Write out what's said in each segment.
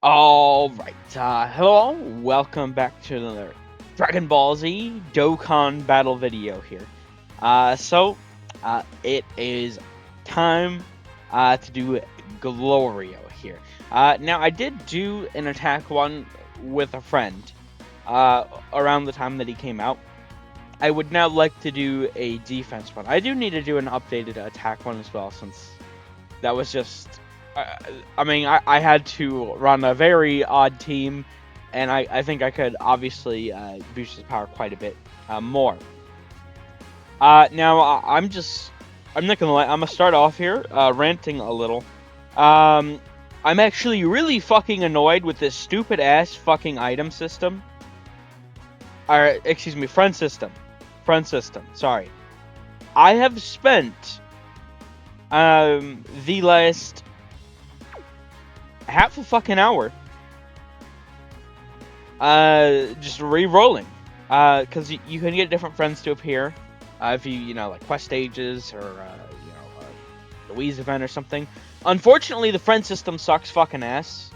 Alright, hello, welcome back to another Dragon Ball Z Dokkan battle video here. It is time to do Glorio here. Now, I did do an attack one with a friend around the time that he came out. I would now like to do a defense one. I do need to do an updated attack one as well, since that was just I had to run a very odd team, and I think I could obviously boost his power quite a bit more. Now, I'm not gonna lie, I'm gonna start off here ranting a little. I'm actually really fucking annoyed with this stupid ass fucking item system. Or, excuse me, friend system. Friend system, sorry. I have spent the last half a fucking hour just re-rolling, because you can get different friends to appear if you like quest stages or the Wii's event or something. Unfortunately, the friend system sucks fucking ass.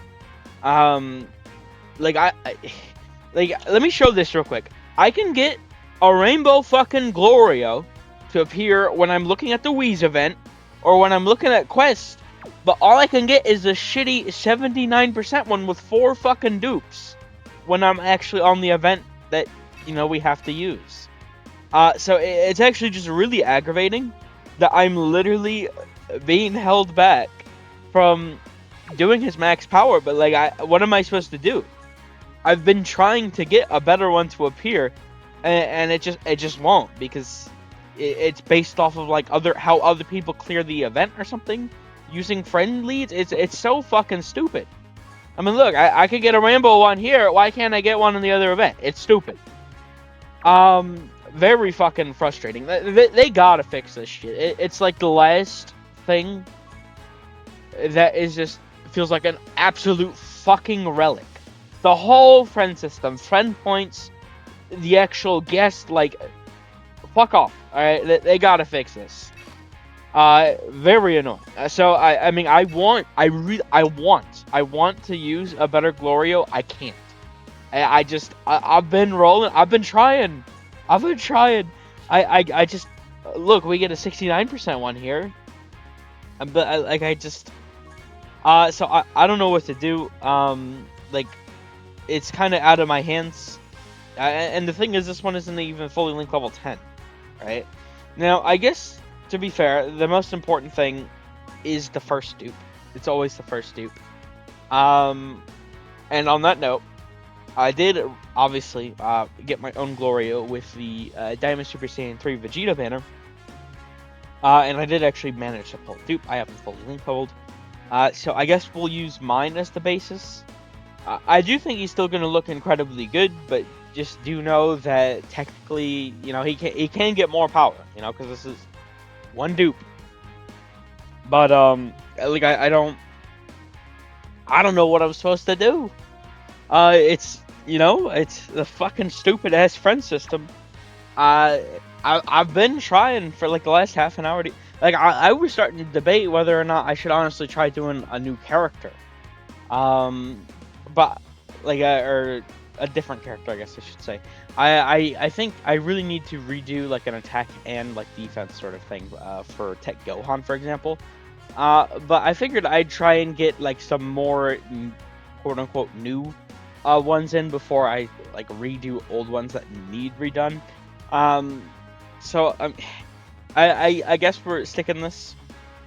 Like let me show this real quick. I can get a rainbow fucking Glorio to appear when I'm looking at the Wii's event or when I'm looking at quests, but all I can get is a shitty 79% one with 4 fucking dupes when I'm actually on the event that, we have to use. So it's actually just really aggravating that I'm literally being held back from doing his max power, but what am I supposed to do? I've been trying to get a better one to appear, and it just won't, because it's based off of how other people clear the event or something using friend leads. It's so fucking stupid. I mean, look, I could get a rainbow one here. Why can't I get one in the other event? It's stupid. Very fucking frustrating. They gotta fix this shit. It's like the last thing that is just feels like an absolute fucking relic. The whole friend system, friend points, the actual guest, fuck off. Alright, they gotta fix this. Very annoying. So I want to use a better Glorio. I can't. I've been rolling. I've been trying. I just look. We get a 69% one here, but so I don't know what to do. It's kind of out of my hands. And the thing is, this one isn't even fully linked level 10, right? Now, I guess, to be fair, the most important thing is the first dupe. It's always the first dupe. And on that note, I did, obviously, get my own Glorio with the Diamond Super Saiyan 3 Vegeta banner. And I did actually manage to pull dupe. I haven't fully link leveled. So I guess we'll use mine as the basis. I do think he's still going to look incredibly good, but just do know that technically, he can get more power, because this is one dupe. But I don't know what I'm supposed to do. It's the fucking stupid ass friend system. I've been trying for the last half an hour. I was starting to debate whether or not I should honestly try doing a new character. But or a different character, I guess I should say. I think I really need to redo an attack and defense sort of thing for Tech Gohan, for example. But I figured I'd try and get some more quote unquote new ones in before I redo old ones that need redone. So I guess we're sticking this.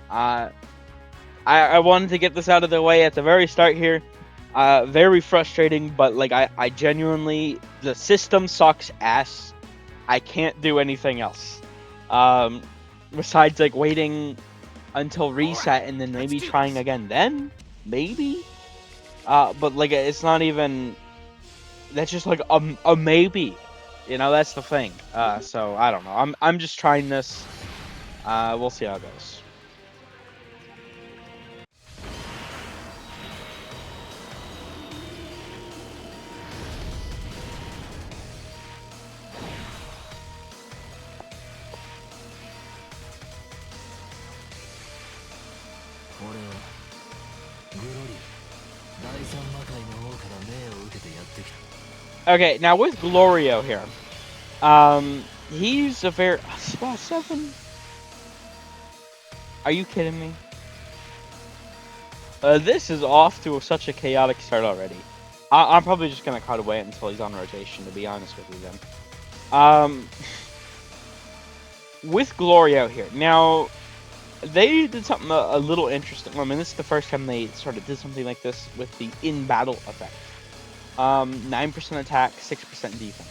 I wanted to get this out of the way at the very start here. Very frustrating, but I genuinely, the system sucks ass. I can't do anything else. Besides waiting until reset and then maybe trying again then? Maybe? But it's not even, that's just a maybe. That's the thing. So I don't know. I'm just trying this. We'll see how it goes. Okay, now with Glorio here, he's a very spot 7. Are you kidding me? This is off to such a chaotic start already. I'm probably just gonna cut away until he's on rotation, to be honest with you. Then, with Glorio here, now they did something a little interesting. I mean, this is the first time they sort of did something like this with the in-battle effect. 9% attack, 6% defense.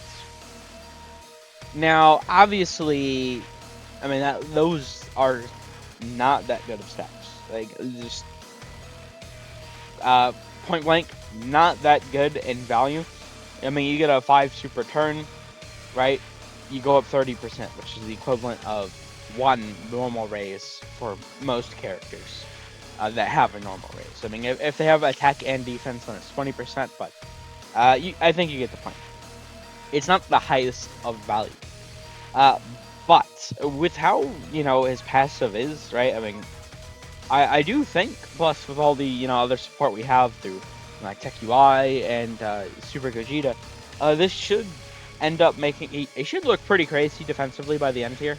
Now, obviously, I mean those are not that good of stats. Like just point blank, not that good in value. I mean, you get a 5 super turn, right? You go up 30%, which is the equivalent of 1 normal raise for most characters that have a normal raise. I mean, if they have attack and defense, then it's 20%, but I think you get the point. It's not the highest of value. But with how, his passive is, right? I mean, I do think, plus with all the, other support we have through, like Tech UI and Super Gogeta, this should end up making, it should look pretty crazy defensively by the end here.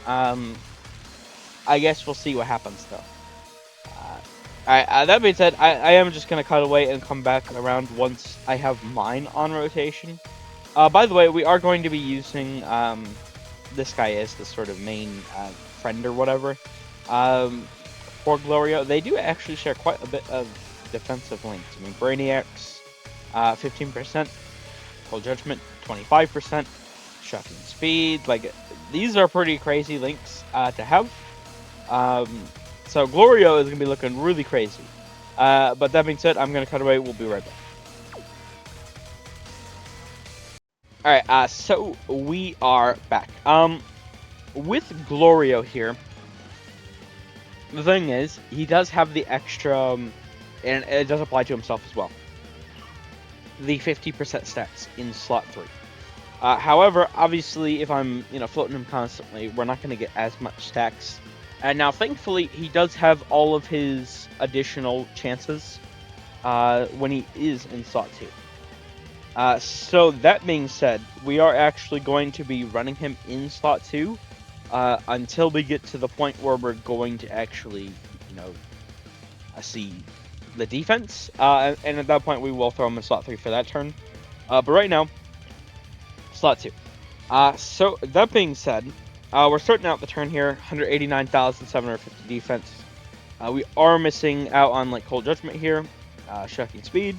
I guess we'll see what happens, though. Alright, that being said, I am just going to cut away and come back around once I have mine on rotation. By the way, we are going to be using this guy as the sort of main friend or whatever for Glorio. They do actually share quite a bit of defensive links. I mean, Brainiacs, 15%, Full Judgment, 25%, Shocking Speed. Like, these are pretty crazy links to have. So Glorio is going to be looking really crazy. But that being said, I'm going to cut away. We'll be right back. Alright, so we are back. With Glorio here, the thing is, he does have the extra, and it does apply to himself as well, the 50% stats in slot 3. However, obviously, if I'm, floating him constantly, we're not going to get as much stacks. And now, thankfully, he does have all of his additional chances when he is in slot 2. So that being said, we are actually going to be running him in slot 2 until we get to the point where we're going to actually, see the defense. And at that point, we will throw him in slot 3 for that turn. But right now, slot 2. So that being said, we're starting out the turn here, 189,750 defense. We are missing out on like Cold Judgment here, Shocking Speed.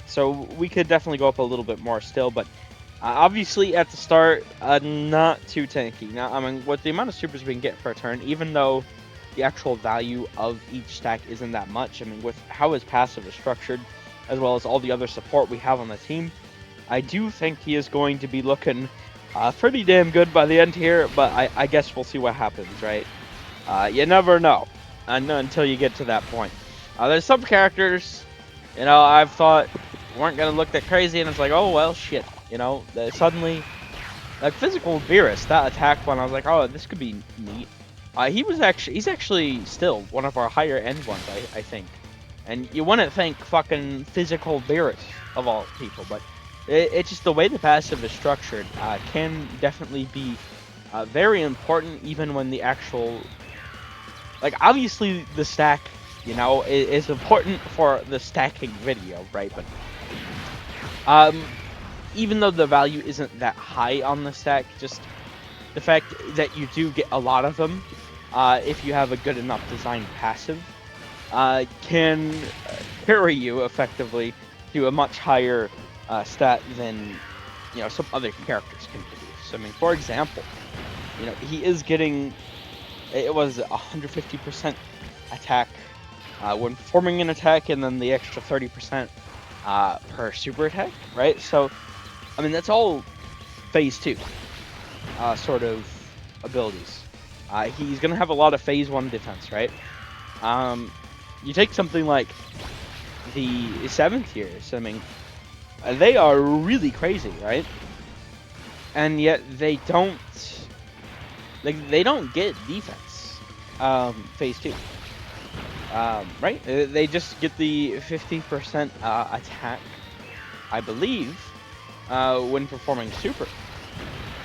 So we could definitely go up a little bit more still, but obviously at the start, not too tanky. Now, I mean, with the amount of supers we can get per turn, even though the actual value of each stack isn't that much, I mean, with how his passive is structured, as well as all the other support we have on the team, I do think he is going to be looking pretty damn good by the end here, but I guess we'll see what happens, right? You never know until you get to that point. There's some characters, I've thought weren't going to look that crazy, and it's like, oh, well, shit, suddenly, like, Physical Beerus, that attack one, I was like, oh, this could be neat. He's actually still one of our higher end ones, I think. And you wouldn't think fucking Physical Beerus, of all people, but it's just the way the passive is structured can definitely be very important, even when the actual, like, obviously the stack, is important for the stacking video, right? But even though the value isn't that high on the stack, just the fact that you do get a lot of them, if you have a good enough designed passive, can carry you effectively to a much higher stat than some other characters can produce. I mean, for example, he is getting, it was 150% attack when performing an attack, and then the extra 30% per super attack, right? So, I mean, that's all phase 2 sort of abilities. He's going to have a lot of phase 1 defense, right? You take something like the 7th tiers, I mean, they are really crazy, right? And yet they don't, they don't get defense, phase 2. Right? They just get the 50% attack I believe, when performing super,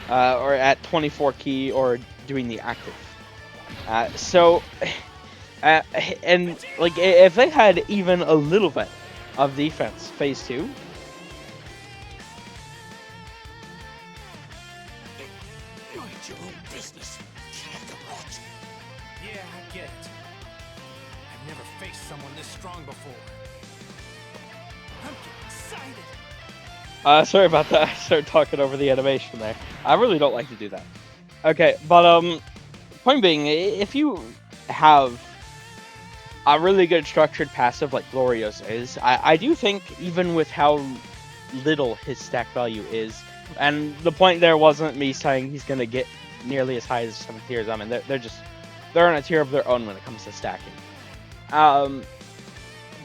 or at 24 key or doing the active. So, and like if they had even a little bit of defense phase 2. Mind your own business, Kakarot. Yeah, I get it. I've never faced someone this strong before. I'm getting excited. Sorry about that. I started talking over the animation there. I really don't like to do that. Okay, but point being, if you have a really good structured passive like Glorio's is, I do think even with how little his stack value is, and the point there wasn't me saying he's gonna get nearly as high as some tiers. I mean, they're on a tier of their own when it comes to stacking. But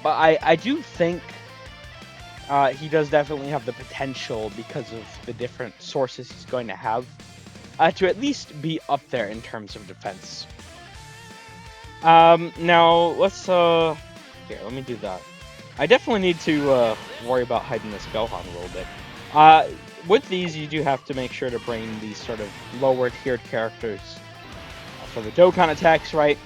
I do think he does definitely have the potential, because of the different sources he's going to have, to at least be up there in terms of defense. Now let's here, let me do that. I definitely need to worry about hiding this Gohan a little bit. With these, you do have to make sure to bring these sort of lower tiered characters for the Dokkan attacks, right?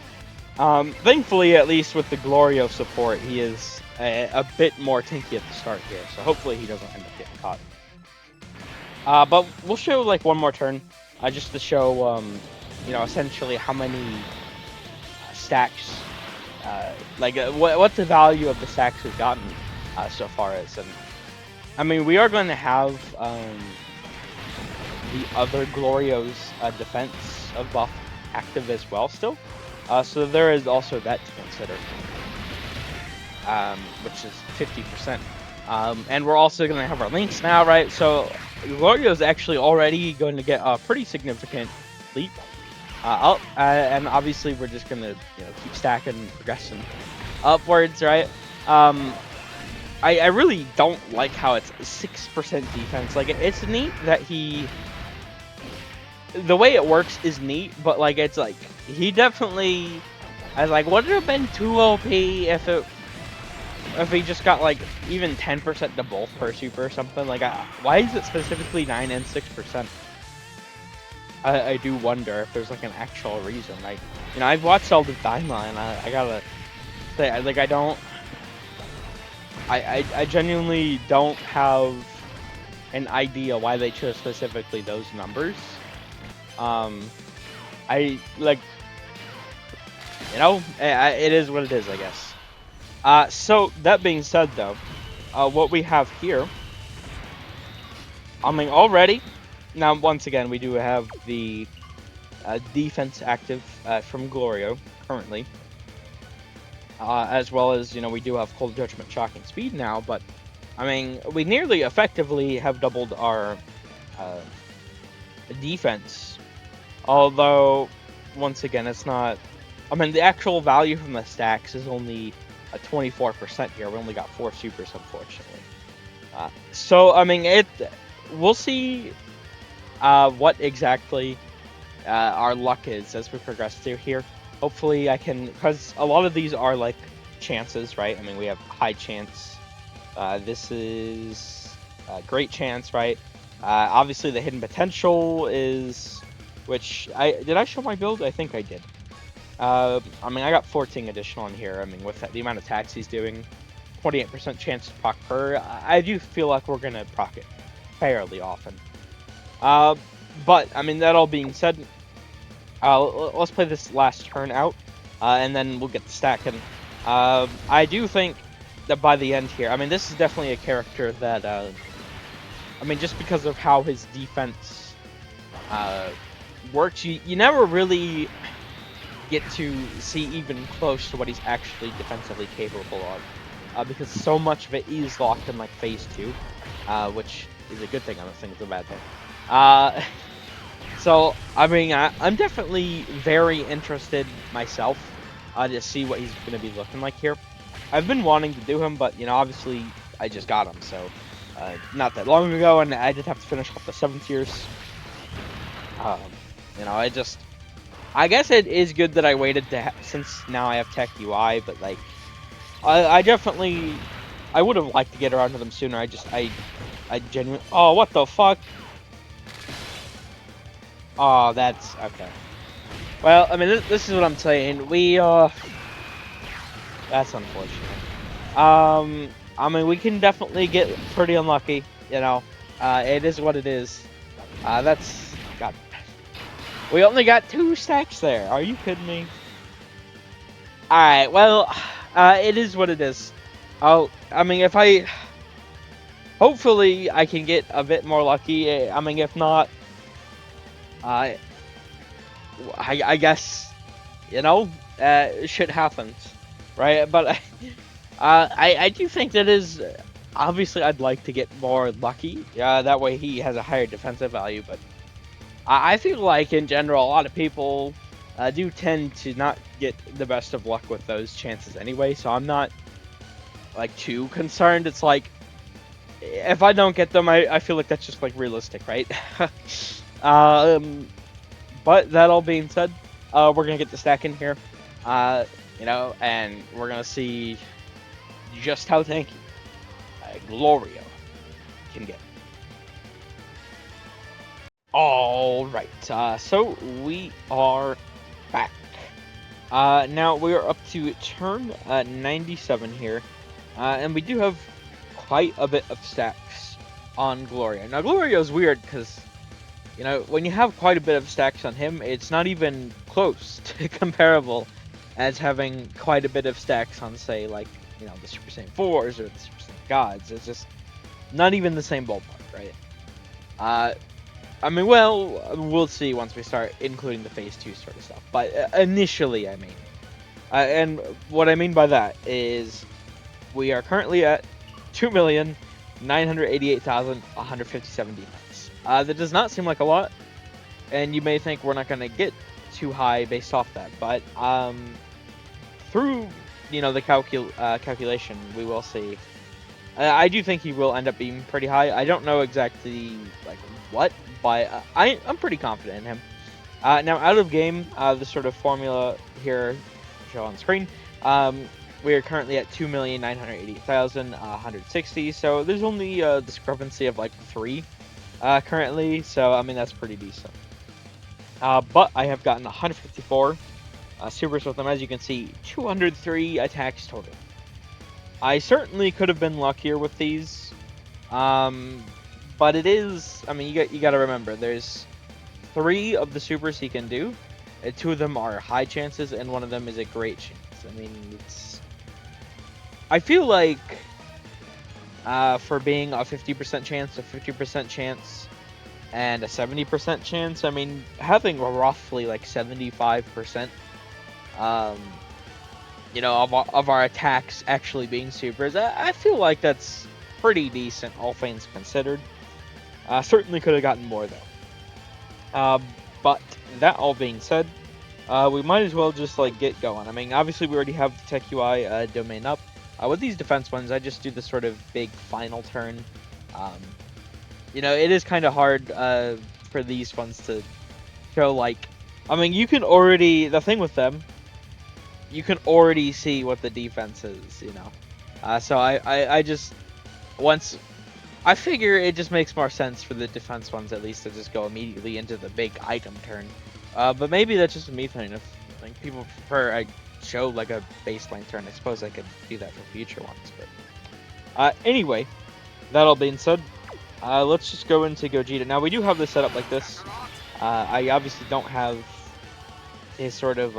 Thankfully, at least with the Glorio support, he is a bit more tanky at the start here, so hopefully he doesn't end up getting caught. But we'll show like one more turn, just to show, you know, essentially how many stacks, what the value of the stacks we've gotten so far is. And I mean, we are going to have the other Glorio's defense of buff active as well still. So there is also that to consider, which is 50%. And we're also going to have our links now, right? So Glorio is actually already going to get a pretty significant leap up, and obviously we're just going to keep stacking and progressing upwards, right? I really don't like how it's 6% defense. Like, it's neat that the way it works is neat, but like it's like he definitely, would it have been too OP if he just got like even 10% to both per super or something? Like, why is it specifically 9 and 6%? I do wonder if there's like an actual reason. Like, I've watched all the timeline. I gotta say, like, I genuinely don't have an idea why they chose specifically those numbers. It is what it is, I guess. So that being said, though, what we have here, I mean, already, now once again, we do have the defense active from Glorio currently, as well as, we do have Cold Judgment, Shocking Speed now, but, I mean, we nearly effectively have doubled our defense. Although, once again, it's not... I mean, the actual value from the stacks is only a 24% here. We only got 4 supers, unfortunately. So, I mean, we'll see what exactly our luck is as we progress through here. Hopefully I can... Because a lot of these are, like, chances, right? I mean, we have high chance. This is a great chance, right? Obviously, the hidden potential is... Which, did I show my build? I think I did. I mean, I got 14 additional in here. I mean, with the amount of attacks he's doing, 28% chance to proc per. I do feel like we're going to proc it fairly often. But, I mean, that all being said, let's play this last turn out, and then we'll get the stacking. I do think that by the end here, I mean, this is definitely a character that, I mean, just because of how his defense works, you never really get to see even close to what he's actually defensively capable of, because so much of it is locked in like phase 2, which is a good thing. I don't think it's a bad thing. So I mean, I'm definitely very interested myself to see what he's going to be looking like here. I've been wanting to do him, but obviously I just got him, so not that long ago, and I did have to finish off the 7 tiers. I guess it is good that I waited since now I have Tech UI, but like, I definitely I would have liked to get around to them sooner. I genuinely. Oh, what the fuck? Oh, that's okay. Well, I mean, this is what I'm saying. That's unfortunate. I mean, we can definitely get pretty unlucky. You know, it is what it is. That's God. We only got 2 stacks there. Are you kidding me? All right. Well, it is what it is. I mean, if I, hopefully, I can get a bit more lucky. I mean, if not, uh, I guess, you know, shit happens, right? But I do think that is obviously I'd like to get more lucky. That way he has a higher defensive value. But I feel like in general, a lot of people do tend to not get the best of luck with those chances anyway. So I'm not like too concerned. It's like if I don't get them, I feel like that's just like realistic, right? um, but that all being said, we're gonna get the stack in here, you know, and we're gonna see just how tanky Glorio can get. All right, so we are back. Now we are up to turn 97 here, and we do have quite a bit of stacks on Glorio. Now Glorio is weird because, you know, when you have quite a bit of stacks on him, it's not even close to comparable as having quite a bit of stacks on, say, like, you know, the Super Saiyan 4s or the Super Saiyan Gods. It's just not even the same ballpark, right? I mean, well, we'll see once we start including the Phase 2 sort of stuff. But initially, I mean. And what I mean by that is we are currently at 2,988,157 defense. That does not seem like a lot, and you may think we're not going to get too high based off that, but through, you know, the calculation, we will see. I do think he will end up being pretty high. I don't know exactly like what, but I'm pretty confident in him. Now, out of game, the sort of formula here show on screen. We are currently at 2,988,160, so there's only a discrepancy of like 3 currently, so I mean that's pretty decent. But I have gotten 154 supers with them, as you can see, 203 attacks total. I certainly could have been luckier with these, but it is. I mean, you got to remember, there's 3 of the supers he can do. 2 of them are high chances, and 1 of them is a great chance. I mean, it's. I feel like for being a 50% chance, a 50% chance, and a 70% chance, I mean, having roughly like 75%, you know, of our attacks actually being supers, I feel like that's pretty decent, all things considered. Certainly could have gotten more though. But that all being said, we might as well just like get going. I mean, obviously we already have the Tech UI domain up. With these defense ones, I just do the sort of big final turn. You know, it is kind of hard for these ones to show like. I mean, you can already the thing with them. You can already see what the defense is, you know. So I just once. I figure it just makes more sense for the defense ones at least to just go immediately into the big item turn. But maybe that's just a me thing. If like people prefer I show like a baseline turn, I suppose I could do that for future ones. But anyway, that all being said, let's just go into Gogeta. Now we do have this set up like this. I obviously don't have his sort of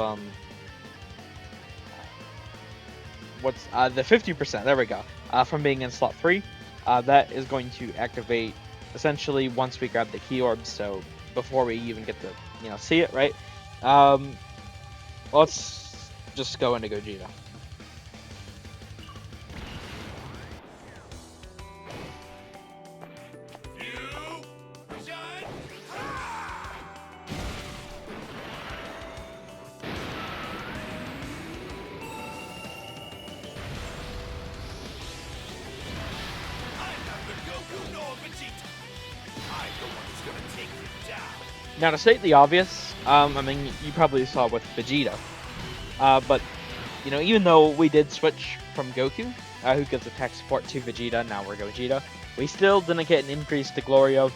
what's the 50%. There we go. From being in slot 3. That is going to activate essentially once we grab the key orb, so before we even get to, you know, see it, right? Let's just go into Gogeta. Now, to state the obvious, I mean, you probably saw with Vegeta, but, you know, even though we did switch from Goku, who gives attack support to Vegeta. Now we're Gogeta. We still didn't get an increase to Glorio.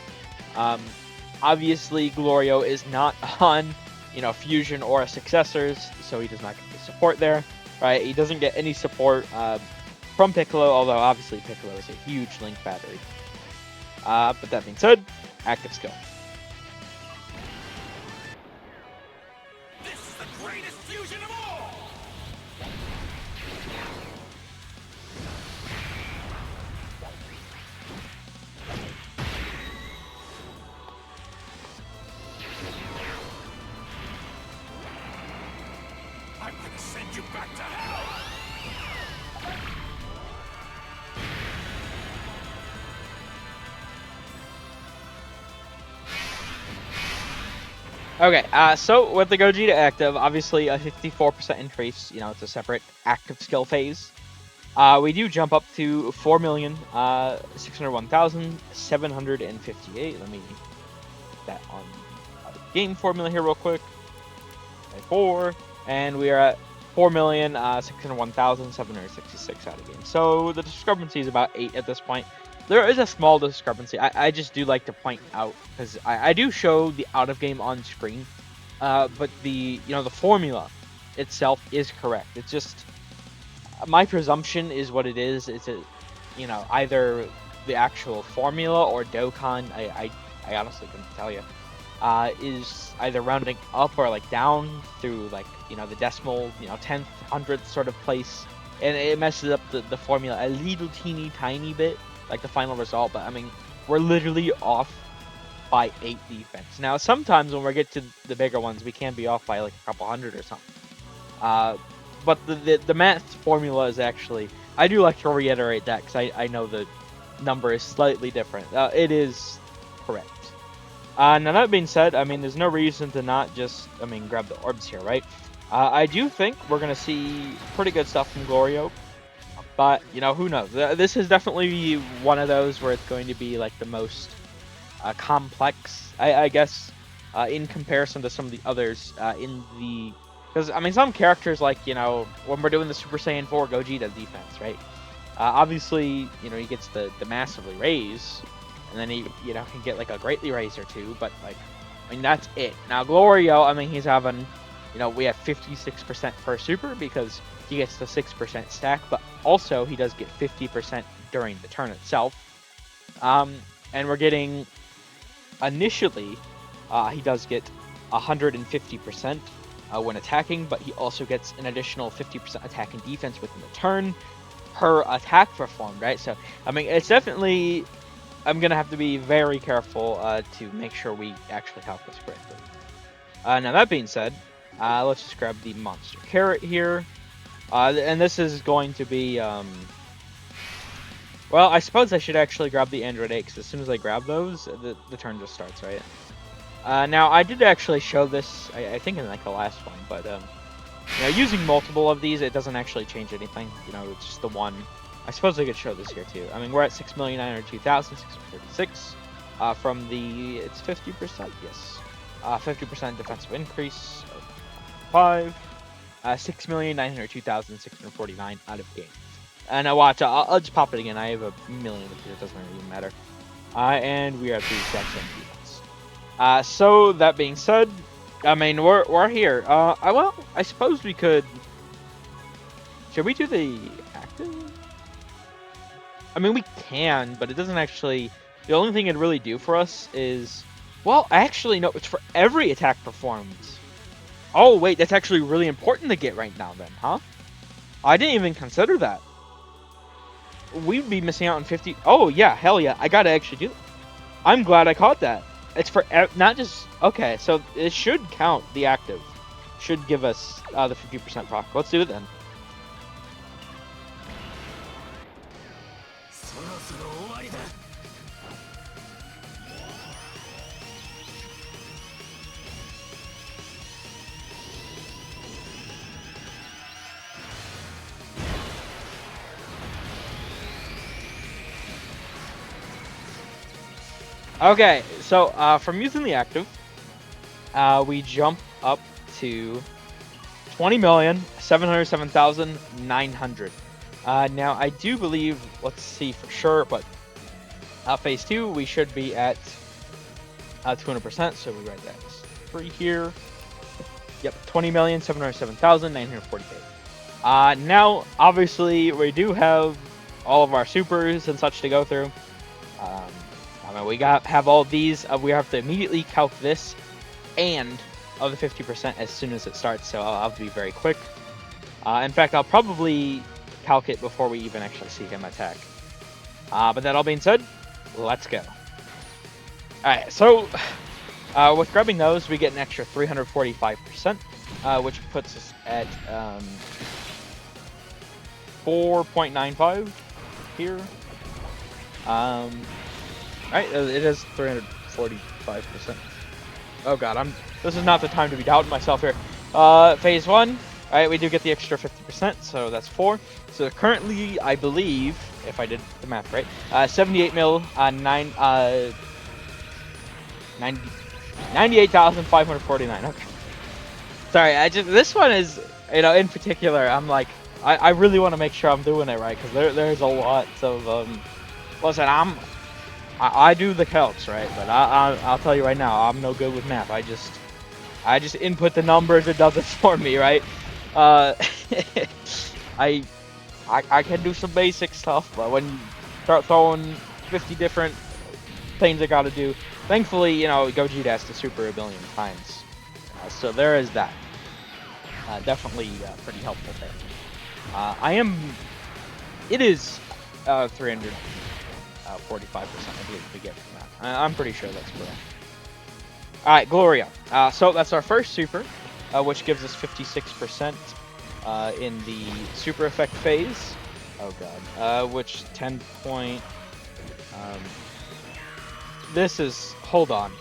Obviously, Glorio is not on, Fusion or Successors, so he does not get the support there, right? He doesn't get any support from Piccolo, although obviously Piccolo is a huge Link battery. But that being said, active skill. This is the greatest fusion of all! I'm gonna send you back to hell! Okay, so with the Gogeta active, obviously a 54% increase, it's a separate active skill phase. We do jump up to 4,601,758. Let me get that on the game formula here real quick. 4, and we are at 4,601,766 out of game. So the discrepancy is about 8 at this point. There is a small discrepancy. I just do like to point out, because I do show the out of game on screen, but the formula itself is correct. It's just my presumption is what it is. It's either the actual formula or Dokkan. I honestly couldn't tell you. Is either rounding up or like down through like the decimal 10th, 100th sort of place, and it messes up the formula a little teeny tiny bit, like the final result. But I mean, we're literally off by 8 defense. Now sometimes when we get to the bigger ones, we can be off by like a couple hundred or something. But the math formula is actually, I do like to reiterate that because I know the number is slightly different. It is correct. Now that being said, I mean, there's no reason to not just, grab the orbs here, right? I do think we're going to see pretty good stuff from Glorio, but, who knows? This is definitely one of those where it's going to be, like, the most complex, I guess, in comparison to some of the others because, some characters, like, when we're doing the Super Saiyan 4 Gogeta defense, right? Obviously, he gets the massively raise, and then he, can get like a greatly raise or two, but like, that's it. Now Glorio, he's having, we have 56% per super because he gets the 6% stack, but also he does get 50% during the turn itself. And we're getting, initially, he does get 150% when attacking, but he also gets an additional 50% attack and defense within the turn per attack performed, right? So, it's definitely, I'm going to have to be very careful to make sure we actually help this correctly. Now, that being said, let's just grab the monster carrot here. And this is going to be, well, I suppose I should actually grab the Android 8, because as soon as I grab those, the turn just starts, right? Now, I did actually show this, I think in like the last one, but, using multiple of these, it doesn't actually change anything. It's just the one. I suppose I could show this here too. We're at 6,902,636 from the, it's 50%, yes. 50% defensive increase of 5. 6,902,649 out of game. And now watch, I'll just pop it again. I have a million of it, it doesn't really even matter. And we are at the exact same defense. So that being said, we're here. Well, I suppose we could. Should we do the active? We can, but it doesn't actually. The only thing it'd really do for us is, well, actually no, it's for every attack performed. Oh wait, that's actually really important to get right now, then, huh? I didn't even consider that. We'd be missing out on 50. Oh yeah, hell yeah, I gotta actually do it. I'm glad I caught that. It's for not just, okay, so it should count the active. Should give us the 50% proc. Let's do it then. Okay, so from using the active, we jump up to 20,707,900. Now, I do believe, let's see for sure, but phase 2, we should be at 200%, so we write that as 3 here. Yep, 20,707,948. Now, obviously, we do have all of our supers and such to go through. I mean, we have all of these. We have to immediately calc this and of the 50% as soon as it starts, so I'll have to be very quick. In fact, I'll probably calc it before we even actually see him attack. But that all being said, let's go. Alright, so with grabbing those, we get an extra 345%, which puts us at 4.95 here. Alright, it is 345%. Oh god, this is not the time to be doubting myself here. Phase 1, alright, we do get the extra 50%, so that's 4. So currently, I believe, if I did the math right, 78 mil, 98,549. Okay. Sorry, this one is, in particular, I'm like, I really want to make sure I'm doing it right, because there's a lot of, listen, I do the calcs, right, but I'll tell you right now, I'm no good with math. I just input the numbers, it does it for me, right? I can do some basic stuff, but when you start throwing 50 different things I gotta do, thankfully, Gogeta has to super a billion times. So there is that. Definitely pretty helpful there. It is 345%, I believe we get from that. I'm pretty sure that's correct. Alright, Glorio. So that's our first super, which gives us 56%. In the super effect phase. Oh god. Which 10 point. This is. Hold on.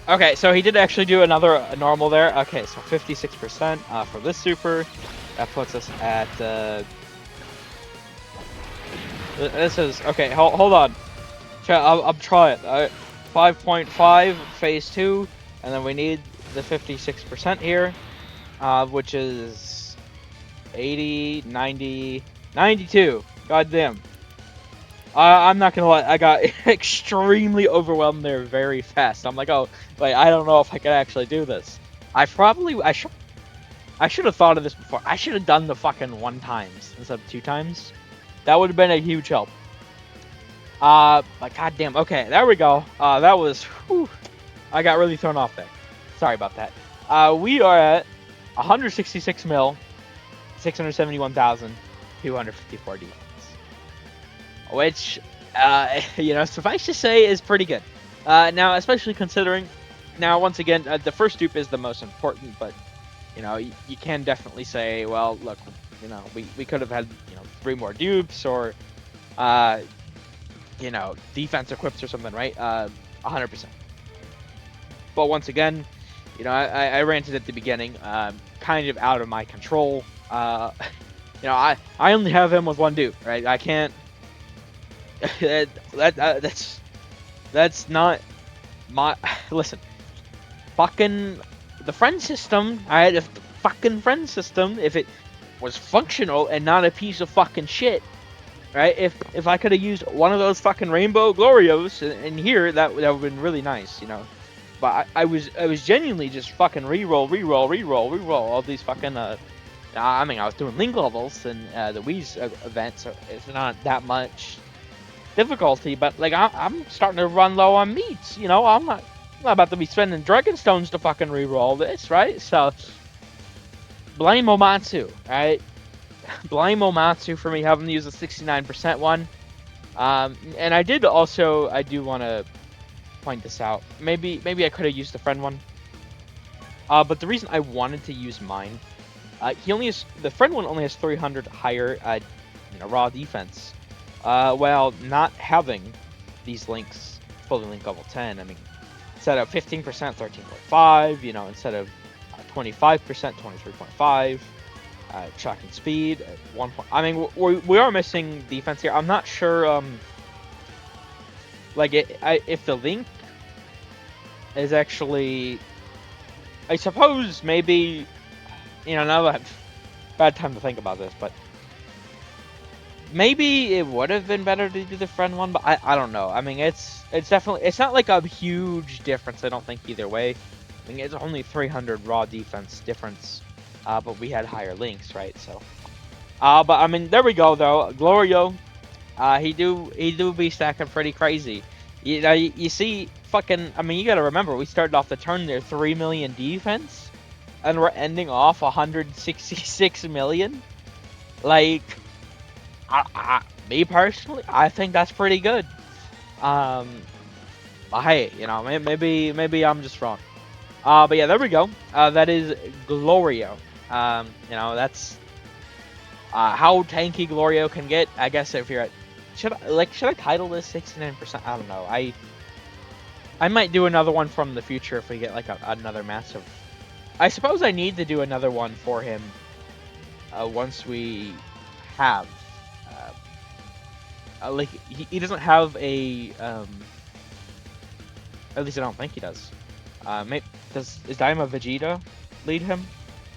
Okay, so he did actually do another normal there. Okay, so 56% for this super. That puts us at. This is. Okay, hold on. I'll try it. 5.5 phase 2, and then we need the 56% here, which is 80, 90, 92. Goddamn. I'm not gonna lie, I got extremely overwhelmed there very fast. I'm like, oh, wait, I don't know if I can actually do this. I should have thought of this before. I should have done the fucking 1 times instead of 2 times. That would have been a huge help. But goddamn, okay, there we go. That was, whew, I got really thrown off there. Sorry about that. We are at 166 mil, 671,254 defense, which, suffice to say is pretty good. Now, especially considering, once again, the first dupe is the most important, but, you can definitely say, well, look, we could have had, 3 more dupes, or, defense equips or something, right? 100%. But once again, I ranted at the beginning, kind of out of my control. I only have him with 1 dupe, right? I can't. That's not my. Listen, fucking the friend system. If the fucking friend system, if it was functional and not a piece of fucking shit, right? If I could have used one of those fucking rainbow Glorios in here, that would have been really nice, But I was genuinely just fucking reroll all these fucking I was doing link levels and the Wii's event, so it's not that much difficulty. But like I'm starting to run low on meats, I'm not about to be spending Dragon Stones to fucking reroll this, right? So blame Omatsu, right? Blame Omatsu for me having to use a 69% one. And I do want to point this out. Maybe I could have used the friend one. But the reason I wanted to use mine, the friend one only has 300 higher, raw defense. While not having these links fully link level 10. I mean, instead of 15%, 13.5. Instead of 25%, 23.5. Shocking speed at 1 point. I mean, we are missing defense here. I'm not sure. If the link is actually, I suppose maybe, now that bad time to think about this, but maybe it would have been better to do the friend one, but I don't know. I mean, it's definitely, it's not like a huge difference. I don't think either way. I mean, it's only 300 raw defense difference, but we had higher links, right? So, but I mean, there we go though. Glorio, he do be stacking pretty crazy. You know, you see, fucking. I mean, you gotta remember, we started off the turn there 3 million defense, and we're ending off 166 million. Like, me personally, I think that's pretty good. But hey, you know, maybe I'm just wrong. But yeah, there we go. That is Glorio. You know, that's how tanky Glorio can get. I guess if you're at, should I title this 69%? I don't know. I might do another one from the future if we get like another massive. I suppose I need to do another one for him. Once we have. Like he doesn't have a at least I don't think he does. Is Daima Vegeta lead him?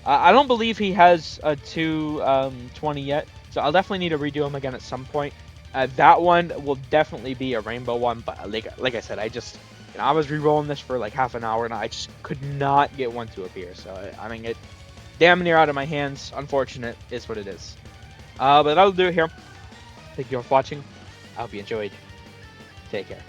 I don't believe he has a 220 yet, so I'll definitely need to redo him again at some point. That one will definitely be a rainbow one, but like I said, I just, you know, I was re-rolling this for like half an hour and I just could not get one to appear. So I mean, it damn near out of my hands. Unfortunate is what it is. But that'll do it here. Thank you for watching. I hope you enjoyed. Take care.